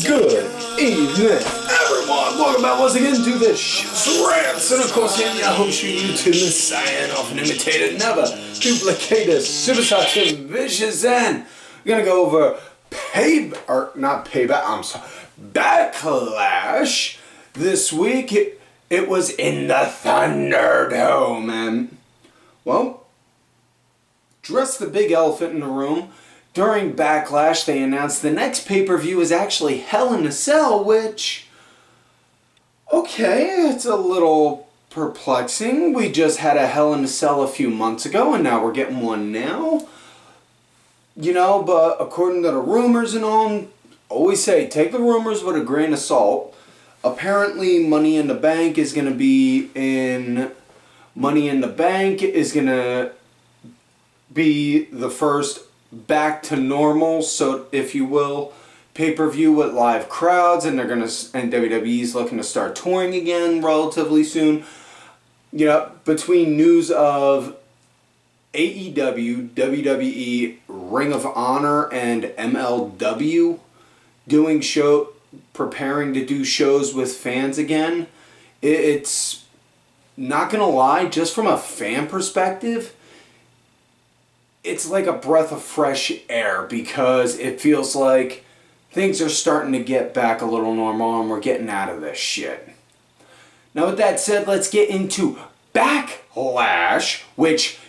Good evening, everyone. Welcome back once again to the Shit's Rants. And of course, I'm your host, your YouTube Messiah, often imitated, never duplicated, superstar Tim Vicious. And we're gonna go over Backlash this week. It was in the ThunderDome, and well, dress the big elephant in the room. During Backlash, they announced the next pay-per-view is actually Hell in a Cell, which, okay, it's a little perplexing. We just had a Hell in a Cell a few months ago, and now we're getting one now. You know, but according to the rumors and all, always say, take the rumors with a grain of salt. Apparently, Money in the Bank is going to be the first back to normal, so if you will, pay-per-view with live crowds, and WWE's looking to start touring again relatively soon. You know, between news of AEW, WWE, Ring of Honor, and MLW preparing to do shows with fans again, it's not gonna lie, just from a fan perspective, it's like a breath of fresh air, because it feels like things are starting to get back a little normal and we're getting out of this shit. Now with that said, let's get into Backlash, which,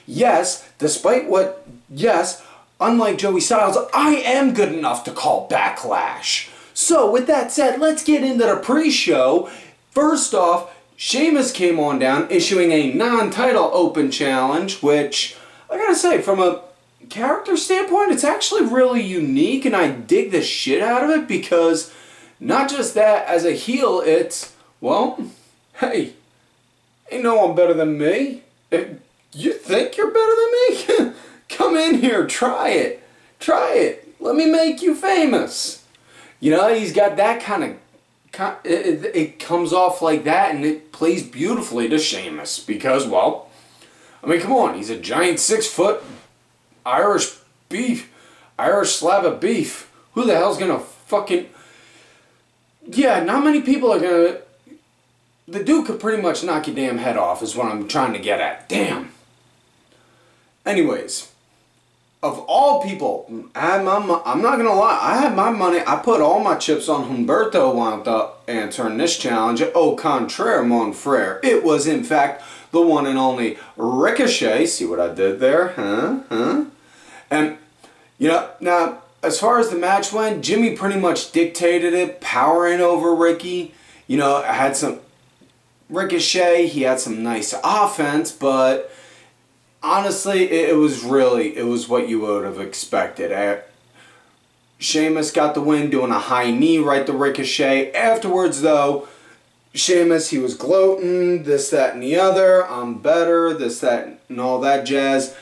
unlike Joey Styles, I am good enough to call Backlash. So with that said, let's get into the pre-show. First off, Sheamus came on down issuing a non-title open challenge, which I gotta say, from a character standpoint, it's actually really unique, and I dig the shit out of it, because not just that, as a heel, it's, well, hey, ain't no one better than me. If you think you're better than me? Come in here, try it. Let me make you famous. You know, he's got that it comes off like that, and it plays beautifully to Sheamus, because, well, I mean, come on, he's a giant 6-foot Irish slab of beef. Who the hell's gonna fucking... Yeah, not many people are gonna... The dude could pretty much knock your damn head off, is what I'm trying to get at. Damn. Anyways, of all people, I'm not gonna lie, I had my money, I put all my chips on Humberto wound up answering this challenge. Au contraire, mon frere. It was, in fact, the one and only Ricochet. See what I did there? Huh? And, you know, now, as far as the match went, Jimmy pretty much dictated it, powering over Ricky. You know, had some... Ricochet, he had some nice offense, but honestly, it was what you would have expected. Sheamus got the win doing a high knee right to Ricochet. Afterwards, though, Sheamus, he was gloating, this, that, and the other. I'm better, this, that, and all that jazz.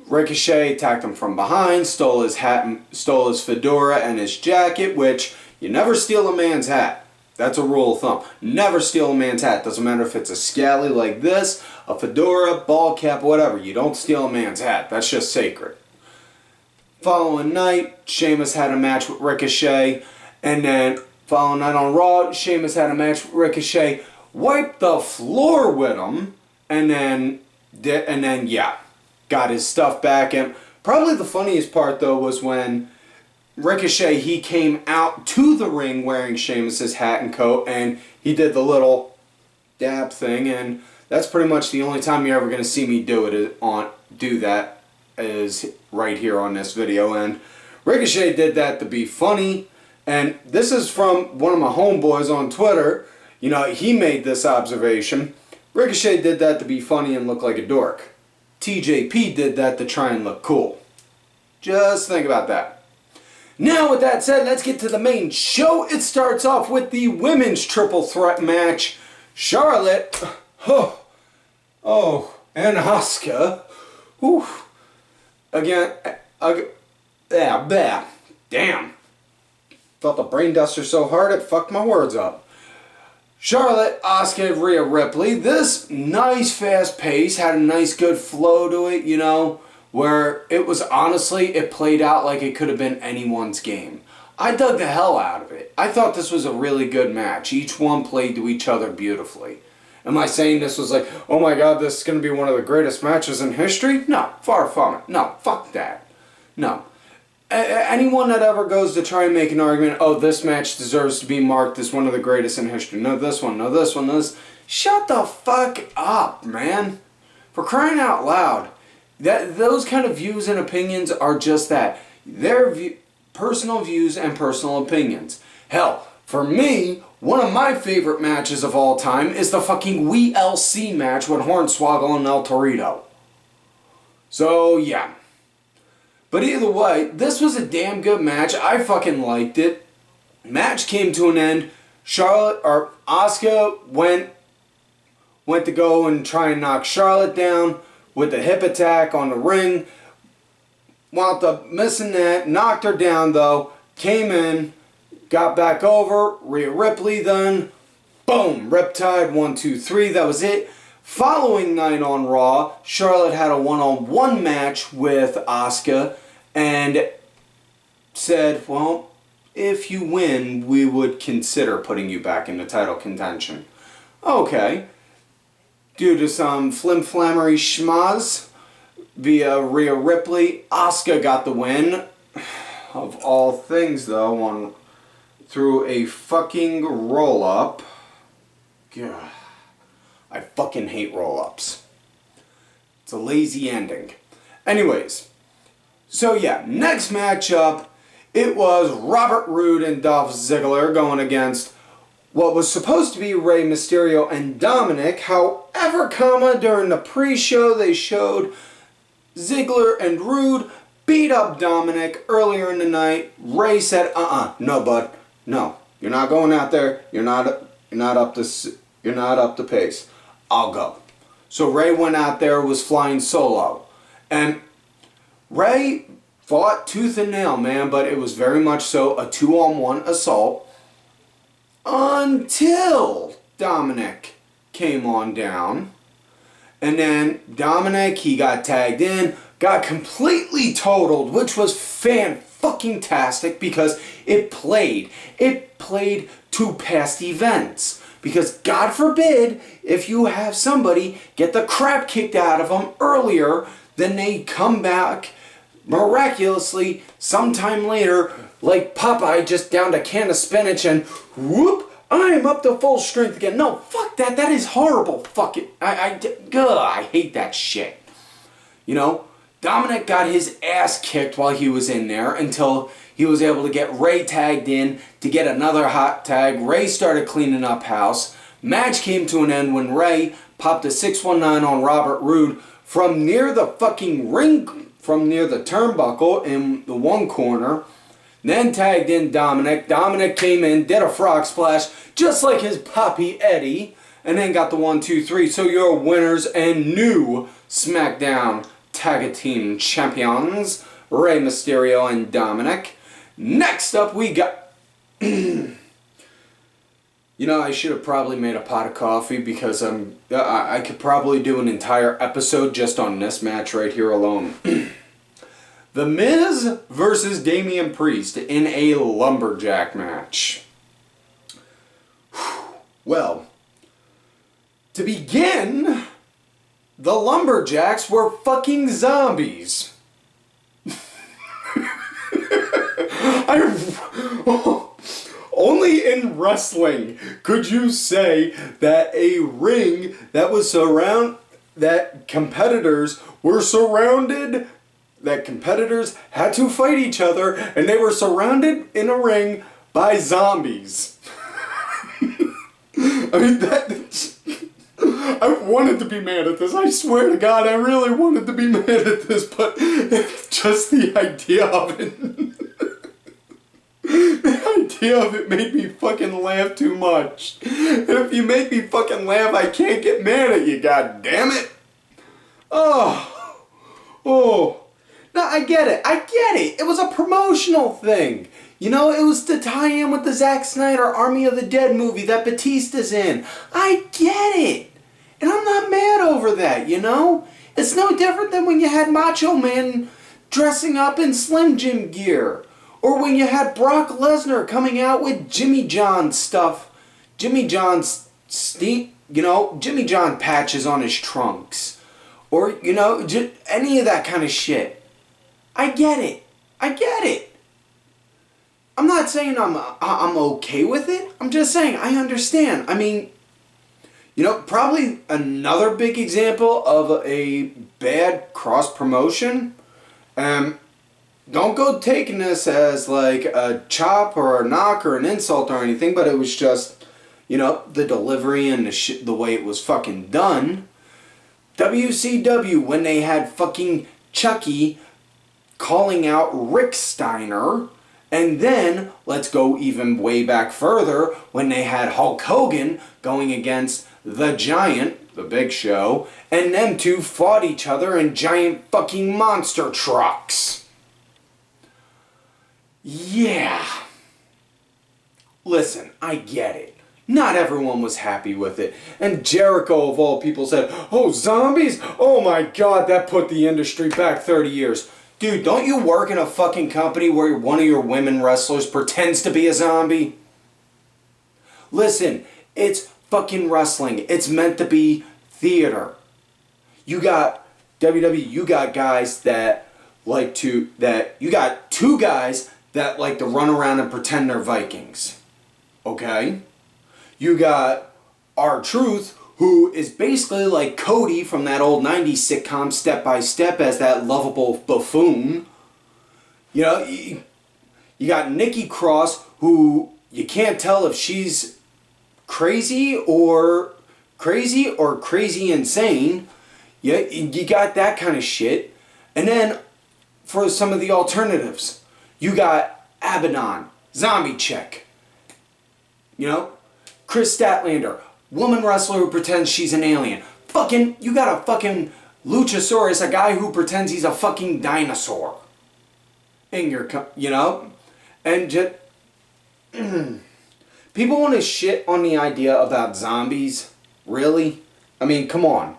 Ricochet attacked him from behind, stole his hat, stole his fedora and his jacket, which you never steal a man's hat. That's a rule of thumb. Never steal a man's hat. Doesn't matter if it's a scally like this, a fedora, ball cap, whatever. You don't steal a man's hat. That's just sacred. Following night, Sheamus had a match with Ricochet, and then following night on Raw, Sheamus had a match with Ricochet, wiped the floor with him, and then got his stuff back. And probably the funniest part, though, was when Ricochet, he came out to the ring wearing Sheamus's hat and coat, and he did the little dab thing, and that's pretty much the only time you're ever going to see me do that is right here on this video. And Ricochet did that to be funny, and this is from one of my homeboys on Twitter. You know, he made this observation. Ricochet did that to be funny and look like a dork. TJP did that to try and look cool. Just think about that. Now, with that said, let's get to the main show. It starts off with the women's triple threat match. Charlotte, and Asuka. Again, damn. Felt the brain duster so hard it fucked my words up. Charlotte, Asuka, Rhea, Ripley. This nice fast pace, had a nice good flow to it, you know, where it was honestly, it played out like it could have been anyone's game. I dug the hell out of it. I thought this was a really good match. Each one played to each other beautifully. Am I saying this was like, oh my god, this is going to be one of the greatest matches in history? No, far from it. No, fuck that. No. Anyone that ever goes to try and make an argument, oh, this match deserves to be marked as one of the greatest in history. No, this one, no, this one, this. Shut the fuck up, man. For crying out loud. Those kind of views and opinions are just that. They're personal views and personal opinions. Hell, for me, one of my favorite matches of all time is the fucking WeLC match with Hornswoggle and El Torito. So, yeah. But either way, this was a damn good match. I fucking liked it. Match came to an end. Asuka went to go and try and knock Charlotte down with the hip attack on the ring. Wound up missing that. Knocked her down though. Came in. Got back over. Rhea Ripley then. Boom. Riptide 1, 2, 3. That was it. Following night on Raw, Charlotte had a one-on-one match with Asuka and said, well, if you win, we would consider putting you back in the title contention. Okay. Due to some flim-flammery schmaz via Rhea Ripley, Asuka got the win. Of all things, though, through a fucking roll-up. God. I fucking hate roll-ups. It's a lazy ending. Anyways, so yeah, next matchup, it was Robert Roode and Dolph Ziggler going against what was supposed to be Rey Mysterio and Dominik. However, during the pre-show they showed Ziggler and Roode beat up Dominik earlier in the night. Rey said, no bud, no, you're not going out there. You're not up to pace. I'll go. So Rey went out there, was flying solo. And Rey fought tooth and nail, man, but it was very much so a 2-on-1 assault until Dominik came on down. And then Dominik, he got tagged in, got completely totaled, which was fan-fucking-tastic because it played to past events. Because God forbid if you have somebody get the crap kicked out of them earlier, then they come back miraculously sometime later like Popeye just downed a can of spinach and whoop, I'm up to full strength again. No, fuck that. That is horrible. Fuck it. I hate that shit. You know, Dominik got his ass kicked while he was in there until he was able to get Rey tagged in to get another hot tag. Rey started cleaning up house. Match came to an end when Rey popped a 619 on Robert Roode from near the fucking ring, from near the turnbuckle in the one corner. Then tagged in Dominik. Dominik came in, did a frog splash, just like his poppy Eddie, and then got the 1, 2, 3. So your winners and new SmackDown Tag Team Champions, Rey Mysterio and Dominik. Next up, we got... You know, I should have probably made a pot of coffee because I could probably do an entire episode just on this match right here alone. The Miz versus Damian Priest in a lumberjack match. Well, to begin, the lumberjacks were fucking zombies. Only in wrestling could you say that a ring that was that competitors had to fight each other and they were surrounded in a ring by zombies. I mean, I wanted to be mad at this. I swear to God, I really wanted to be mad at this, but just the idea of it. The idea of it made me fucking laugh too much. And if you make me fucking laugh, I can't get mad at you, god damn it. Oh. No, I get it. It was a promotional thing. You know, it was to tie in with the Zack Snyder Army of the Dead movie that Batista's in. I get it. And I'm not mad over that, you know? It's no different than when you had Macho Man dressing up in Slim Jim gear. Or when you had Brock Lesnar coming out with Jimmy John stuff, Jimmy John's Jimmy John patches on his trunks. Or, any of that kind of shit. I get it. I'm not saying I'm okay with it. I'm just saying I understand. I mean, probably another big example of a bad cross-promotion. Don't go taking this as like a chop or a knock or an insult or anything, but it was just, the delivery and the way it was fucking done. WCW, when they had fucking Chucky calling out Rick Steiner, and then, let's go even way back further, when they had Hulk Hogan going against the Giant, the Big Show, and them two fought each other in giant fucking monster trucks. Yeah. Listen, I get it. Not everyone was happy with it. And Jericho, of all people, said, "Oh, zombies? Oh my God, that put the industry back 30 years. Dude, don't you work in a fucking company where one of your women wrestlers pretends to be a zombie? Listen, it's fucking wrestling. It's meant to be theater. You got WWE, you got guys that like to, you got two guys that like to run around and pretend they're Vikings. Okay? You got R-Truth, who is basically like Cody from that old 90s sitcom Step by Step as that lovable buffoon. You got Nikki Cross, who you can't tell if she's crazy insane. You got that kind of shit. And then for some of the alternatives, you got Abaddon, Zombie Chick. Chris Statlander, woman wrestler who pretends she's an alien. You got a fucking Luchasaurus, a guy who pretends he's a fucking dinosaur. In your, and just, people want to shit on the idea about zombies. Really? I mean, come on.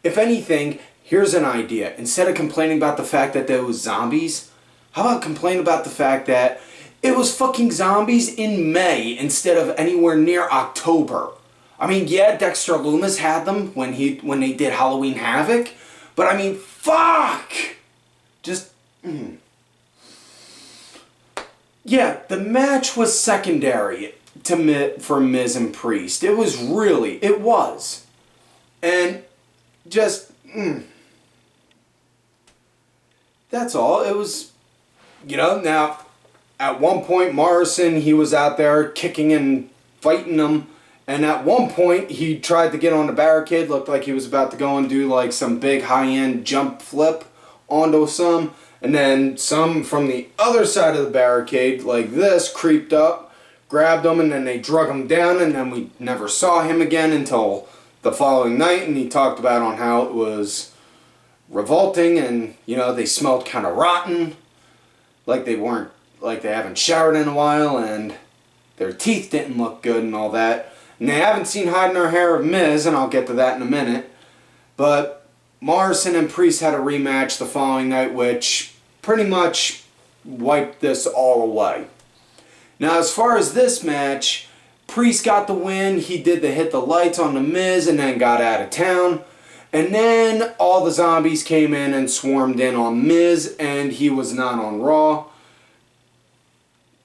If anything, here's an idea. Instead of complaining about the fact that there was zombies, how about complain about the fact that it was fucking zombies in May instead of anywhere near October? I mean, yeah, Dexter Lumis had them when they did Halloween Havoc, but I mean, fuck! Just, Yeah, the match was secondary for Miz and Priest. It was. And just, that's all. It was, now, at one point, Morrison, he was out there kicking and fighting them. And at one point, he tried to get on the barricade. Looked like he was about to go and do like some big high-end jump flip onto some. And then some from the other side of the barricade, like this, creeped up, grabbed him, and then they drug him down. And then we never saw him again until the following night. And he talked about on how it was revolting and, they smelled kind of rotten. Like they haven't showered in a while, and their teeth didn't look good and all that. And they haven't seen hide nor hair of Miz, and I'll get to that in a minute. But Morrison and Priest had a rematch the following night, which pretty much wiped this all away. Now, as far as this match, Priest got the win. He did hit the lights on the Miz and then got out of town. And then all the zombies came in and swarmed in on Miz, and he was not on Raw.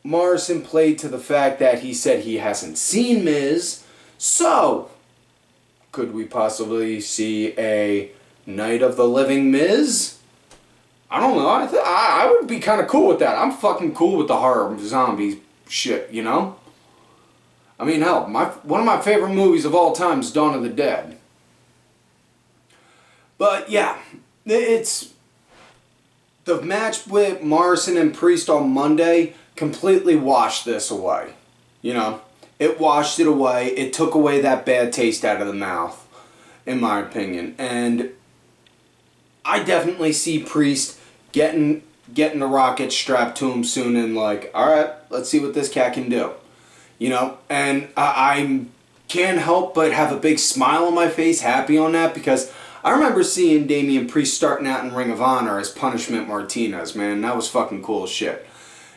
Morrison played to the fact that he said he hasn't seen Miz. So, could we possibly see a Night of the Living Miz? I don't know. I would be kind of cool with that. I'm fucking cool with the horror zombie shit, I mean, hell, one of my favorite movies of all time is Dawn of the Dead. But yeah, it's the match with Morrison and Priest on Monday completely washed this away. It washed it away. It took away that bad taste out of the mouth, in my opinion. And I definitely see Priest getting the rocket strapped to him soon and like, all right, let's see what this cat can do. And I can't help but have a big smile on my face, happy on that, because I remember seeing Damian Priest starting out in Ring of Honor as Punishment Martinez, man. That was fucking cool as shit.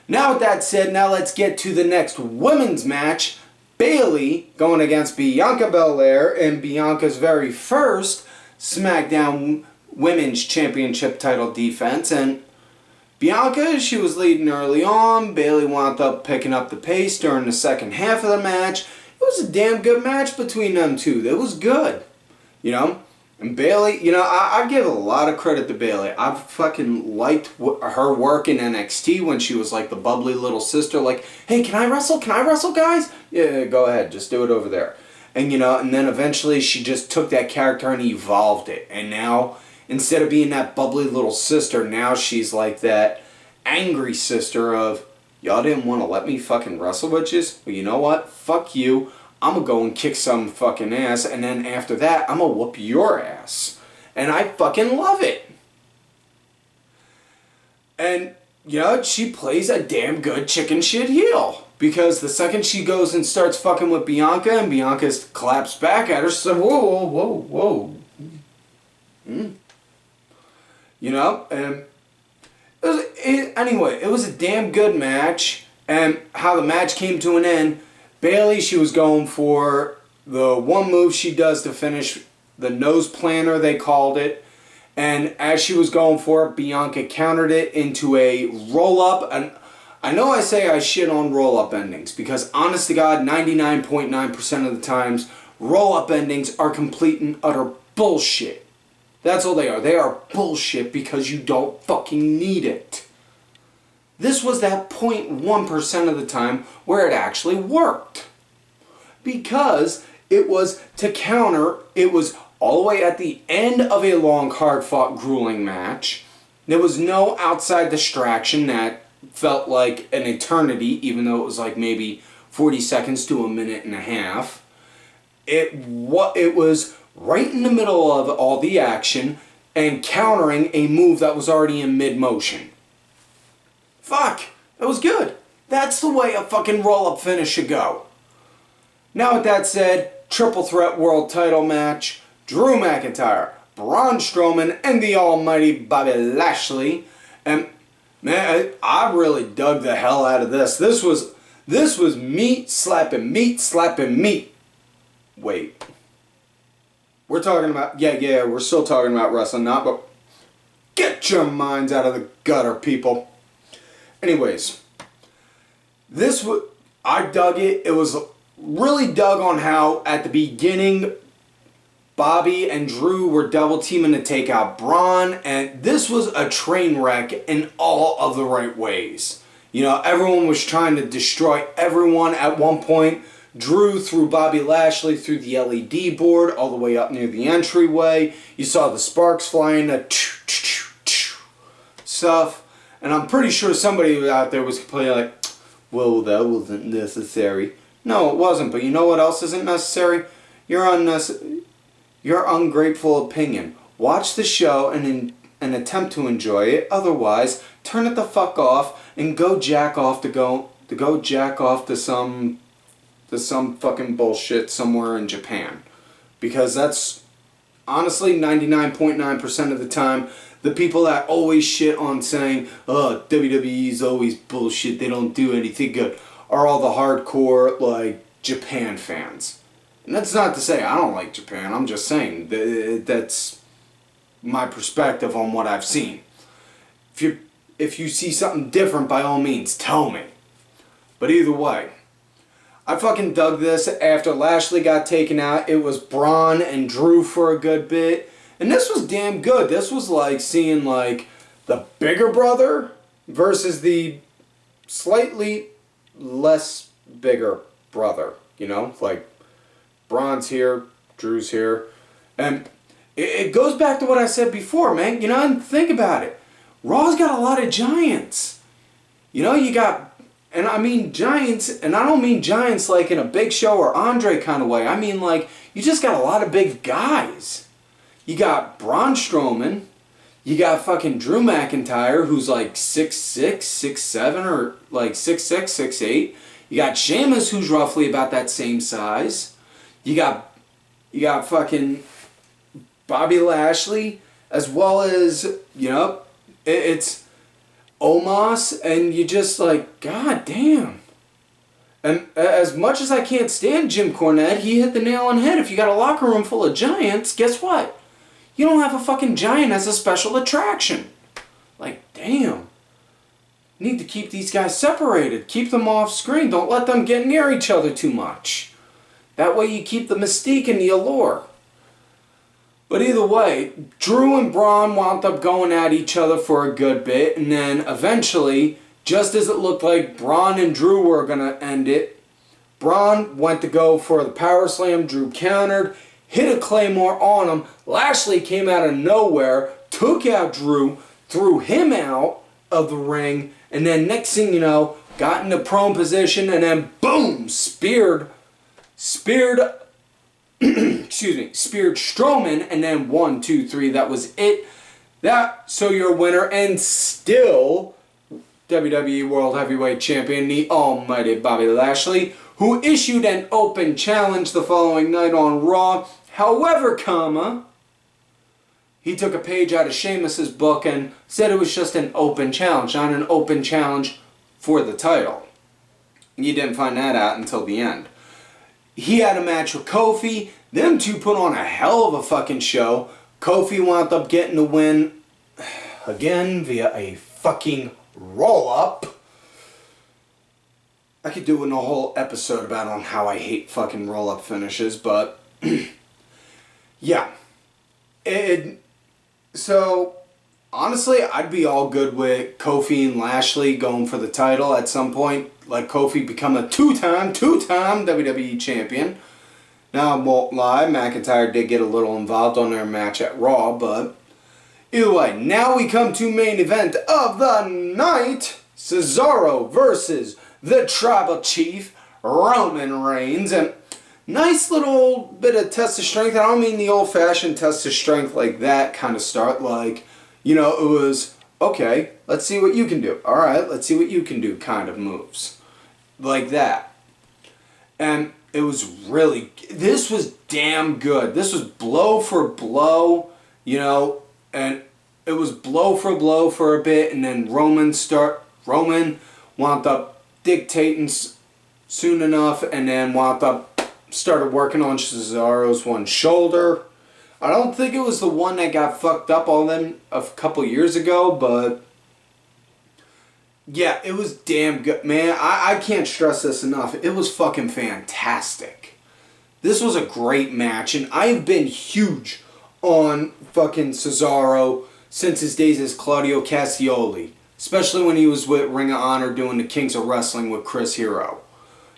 Now with that said, now let's get to the next women's match. Bayley going against Bianca Belair in Bianca's very first SmackDown Women's Championship title defense. And Bianca, she was leading early on. Bayley wound up picking up the pace during the second half of the match. It was a damn good match between them two. It was good, you know. And Bayley, you know, I give a lot of credit to Bayley. I fucking liked her work in NXT when she was like the bubbly little sister. Like, hey, can I wrestle? Can I wrestle, guys? Yeah, go ahead. Just do it over there. And, you know, and then eventually she just took that character and evolved it. And now, instead of being that bubbly little sister, now she's like that angry sister of, y'all didn't want to let me fucking wrestle with you? Well, you know what? Fuck you. I'm going to go and kick some fucking ass, and then after that, I'm going to whoop your ass. And I fucking love it. And, you know, she plays a damn good chicken shit heel. Because the second she goes and starts fucking with Bianca, and Bianca collapsed back at her, so whoa, whoa, whoa, whoa. You know, and anyway, it was a damn good match. And how the match came to an end, Bayley, she was going for the one move she does to finish, the nose planter, they called it. And as she was going for it, Bianca countered it into a roll-up. And I know I say I shit on roll-up endings because, honest to God, 99.9% of the times, roll-up endings are complete and utter bullshit. That's all they are. They are bullshit because you don't fucking need it. This was that 0.1% of the time where it actually worked. Because it was to counter, it was all the way at the end of a long, hard-fought, grueling match. There was no outside distraction that felt like an eternity, even though it was like maybe 40 seconds to a minute and a half. It was right in the middle of all the action and countering a move that was already in mid-motion. Fuck, it was good. That's the way a fucking roll-up finish should go. Now with that said, triple threat world title match. Drew McIntyre, Braun Strowman, and the almighty Bobby Lashley. And man, I really dug the hell out of this. This was meat slapping meat. Wait. We're talking about, yeah, we're still talking about wrestling, not, but get your minds out of the gutter, people. Anyways, I dug it. It was really dug on how at the beginning Bobby and Drew were double teaming to take out Braun, and this was a train wreck in all of the right ways. You know, everyone was trying to destroy everyone at one point. Drew threw Bobby Lashley through the LED board all the way up near the entryway. You saw the sparks flying, the stuff. And I'm pretty sure somebody out there was complaining like, well, that wasn't necessary. No, it wasn't. But you know what else isn't necessary? Your ungrateful opinion. Watch the show and attempt to enjoy it. Otherwise, turn it the fuck off and go jack off to some fucking bullshit somewhere in Japan. Because that's honestly 99.9% of the time. The people that always shit on saying, oh, WWE's always bullshit, they don't do anything good, are all the hardcore, like, Japan fans. And that's not to say I don't like Japan, I'm just saying that's my perspective on what I've seen. If you see something different, by all means, tell me. But either way, I fucking dug this. After Lashley got taken out, it was Braun and Drew for a good bit. And this was damn good. This was like seeing like the bigger brother versus the slightly less bigger brother. You know, like Braun's here, Drew's here. And it goes back to what I said before, man. You know, and think about it. Raw's got a lot of giants. You know, you got, and I mean giants, and I don't mean giants like in a Big Show or Andre kind of way. I mean like, you just got a lot of big guys. You got Braun Strowman. You got fucking Drew McIntyre, who's like 6'6", 6'7", or like 6'6", 6'8". You got Sheamus, who's roughly about that same size. You got fucking Bobby Lashley, as well as, you know, it's Omos, and you just like, god damn. And as much as I can't stand Jim Cornette, he hit the nail on the head. If you got a locker room full of giants, guess what? You don't have a fucking giant as a special attraction. Like, damn. Need to keep these guys separated. Keep them off screen. Don't let them get near each other too much. That way you keep the mystique and the allure. But either way, Drew and Braun wound up going at each other for a good bit, and then eventually, just as it looked like Braun and Drew were going to end it, Braun went to go for the power slam. Drew countered, hit a claymore on him. Lashley came out of nowhere, took out Drew, threw him out of the ring, and then next thing you know, got into prone position, and then boom, speared Strowman, and then 1, 2, 3, that was it. So your winner, and still WWE World Heavyweight Champion, the almighty Bobby Lashley, who issued an open challenge the following night on Raw. However, he took a page out of Sheamus's book and said it was just an open challenge, not an open challenge for the title. You didn't find that out until the end. He had a match with Kofi. Them two put on a hell of a fucking show. Kofi wound up getting the win again via a fucking roll-up. I could do a whole episode about on how I hate fucking roll-up finishes, but yeah. So, honestly, I'd be all good with Kofi and Lashley going for the title at some point. Let Kofi become a two-time WWE champion. Now, I won't lie, McIntyre did get a little involved on their match at Raw, but either way, now we come to main event of the night. Cesaro versus the Tribal Chief, Roman Reigns. And nice little bit of test of strength. I don't mean the old-fashioned test of strength like that kind of start. Like, you know, it was, okay, let's see what you can do. All right, let's see what you can do kind of moves. Like that. And it was really, this was damn good. This was blow for blow, you know, and it was blow for blow for a bit, and then Roman wound up dictating soon enough, and then wound up started working on Cesaro's one shoulder. I don't think it was the one that got fucked up on them a couple years ago, but yeah, it was damn good. Man, I can't stress this enough. It was fucking fantastic. This was a great match, and I've been huge on fucking Cesaro since his days as Claudio Castagnoli, especially when he was with Ring of Honor doing the Kings of Wrestling with Chris Hero.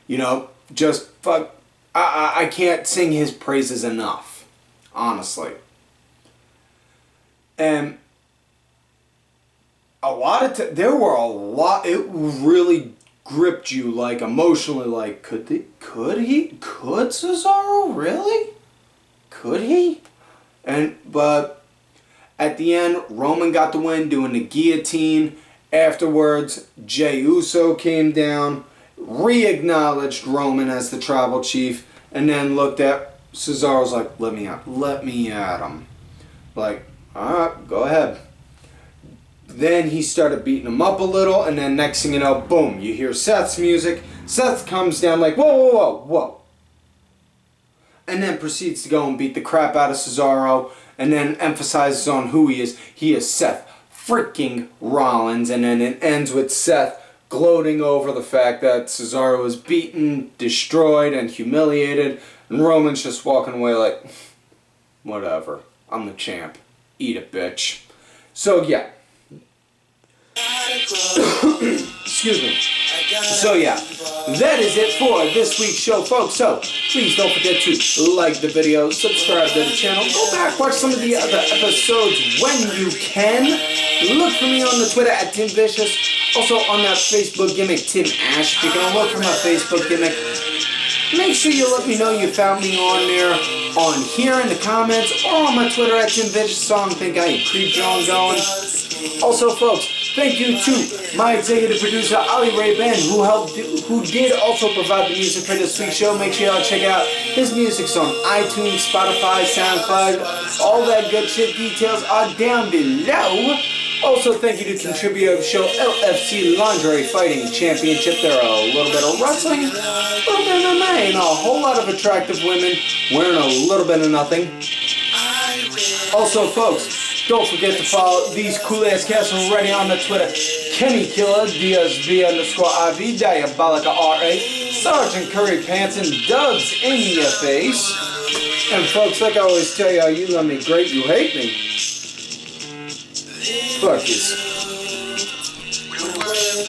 You know, just fuck. I can't sing his praises enough, honestly. And there were a lot, it really gripped you, like, emotionally, like, could Cesaro, really? Could he? But at the end, Roman got the win doing the guillotine. Afterwards, Jey Uso came down, re-acknowledged Roman as the Tribal Chief, and then looked at Cesaro's like, let me at him. Like, alright, go ahead. Then he started beating him up a little, and then next thing you know, boom, you hear Seth's music. Seth comes down like, whoa. And then proceeds to go and beat the crap out of Cesaro, and then emphasizes on who he is. He is Seth freaking Rollins, and then it ends with Seth gloating over the fact that Cesaro was beaten, destroyed, and humiliated, and Roman's just walking away like, whatever, I'm the champ. Eat it, bitch. So, yeah. Excuse me. So yeah, that is it for this week's show, folks. So please don't forget to like the video, subscribe to the channel, go back, watch some of the other episodes when you can. Look for me on the Twitter at Tim Vicious. Also on that Facebook gimmick, Tim Ash. If you're gonna look for my Facebook gimmick, make sure you let me know you found me on there, on here in the comments, or on my Twitter at Tim Vicious. So I think I creep John going. Also, folks, thank you to my executive producer, Ali Ray Ben, who did also provide the music for this week's show. Make sure y'all check out his music's on iTunes, Spotify, SoundCloud, all that good shit. Details are down below. Also, thank you to contributor of the show, LFC Lingerie Fighting Championship. There are a little bit of wrestling, a little bit of MMA, and a whole lot of attractive women wearing a little bit of nothing. Also, folks, don't forget to follow these cool-ass cats already on the Twitter. Kenny Killer, DSB_IV, Diabolica RA, Sergeant Curry Pants, and Dubs in your face. And folks, like I always tell you, you love me great, you hate me. Fuck this.